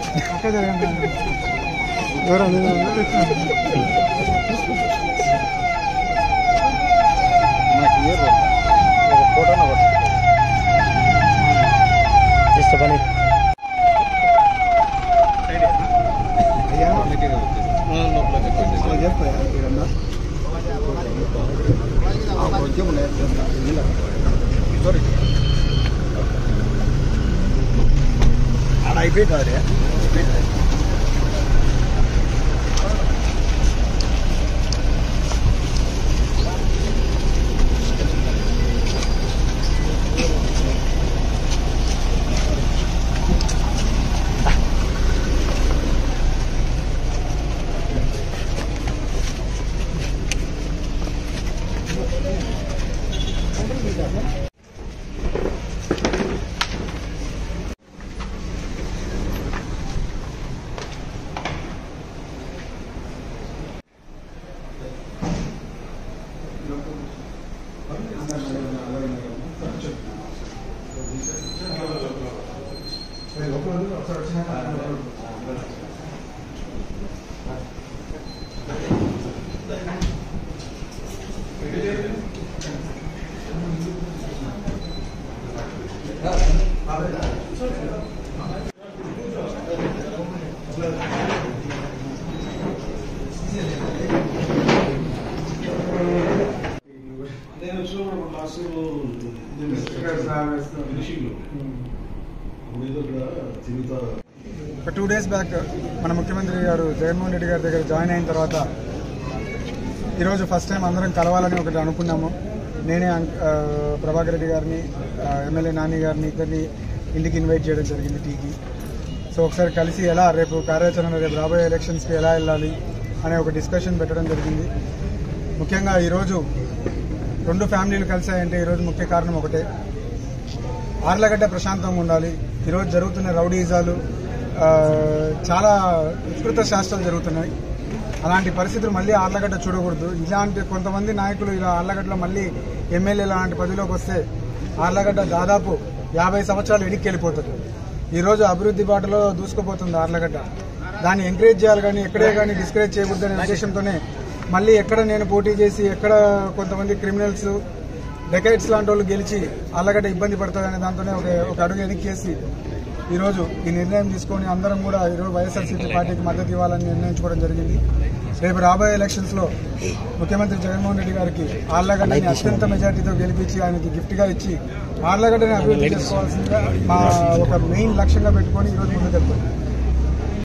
ఒక 2 days back మన ముఖ్యమంత్రి గారు జగన్మోహన్ రెడ్డి గారి దగ్గర జాయిన్ అయిన తర్వాత ఈరోజు ఫస్ట్ టైం అందరం కలవాలని ఒకటి అనుకున్నాము. నేనే ప్రభాకర్ రెడ్డి గారిని, ఎమ్మెల్యే నాని గారిని ఇద్దరిని ఇంటికి ఇన్వైట్ చేయడం జరిగింది టీకి. సో ఒకసారి కలిసి ఎలా రేపు కార్యాచరణ, రేపు రాబోయే ఎలక్షన్స్కి ఎలా వెళ్ళాలి అనే ఒక డిస్కషన్ పెట్టడం జరిగింది. ముఖ్యంగా ఈరోజు 2 ఫ్యామిలీలు కలిసాయంటే ఈరోజు ముఖ్య కారణం ఒకటే, ఆర్లగడ్డ ప్రశాంతంగా ఉండాలి. ఈరోజు జరుగుతున్న రౌడీజాలు చాలా వికృత శాస్త్రాలు జరుగుతున్నాయి. అలాంటి పరిస్థితులు మళ్ళీ ఆర్లగడ్డ చూడకూడదు. ఇలాంటి కొంతమంది నాయకులు ఇలా ఆర్లగడ్డలో మళ్ళీ ఎమ్మెల్యే లాంటి పదవిలోకి వస్తే ఆర్లగడ్డ దాదాపు 50 సంవత్సరాలు వెనక్కి వెళ్ళిపోతుంది. ఈరోజు అభివృద్ధి బాటలో దూసుకుపోతుంది ఆర్లగడ్డ. దాన్ని ఎంకరేజ్ చేయాలి కానీ ఎక్కడే కానీ డిస్కరేజ్ చేయకూడదనే ఉద్దేశంతోనే మళ్ళీ ఎక్కడ నేను పోటీ చేసి ఎక్కడ కొంతమంది క్రిమినల్స్, డెకైట్స్ లాంటి వాళ్ళు గెలిచి ఆర్లగడ్డ ఇబ్బంది పడుతుందనే దాంతోనే ఒక అడుగు వెనక్కేసి ఈరోజు ఈ నిర్ణయం తీసుకొని అందరం కూడా ఈరోజు వైఎస్ఆర్సీపీ పార్టీకి మద్దతు ఇవ్వాలని నిర్ణయించుకోవడం జరిగింది. రేపు రాబోయే ఎలక్షన్స్లో ముఖ్యమంత్రి జగన్మోహన్ రెడ్డి గారికి ఆర్లగడ్డని అత్యంత మెజార్టీతో గెలిపించి ఆయనకి గిఫ్ట్గా ఇచ్చి ఆర్లగడ్డని అభివృద్ధి చేసుకోవాల్సిందిగా మా ఒక మెయిన్ లక్ష్యంగా పెట్టుకొని ఈరోజు ముందుకెళ్తాం.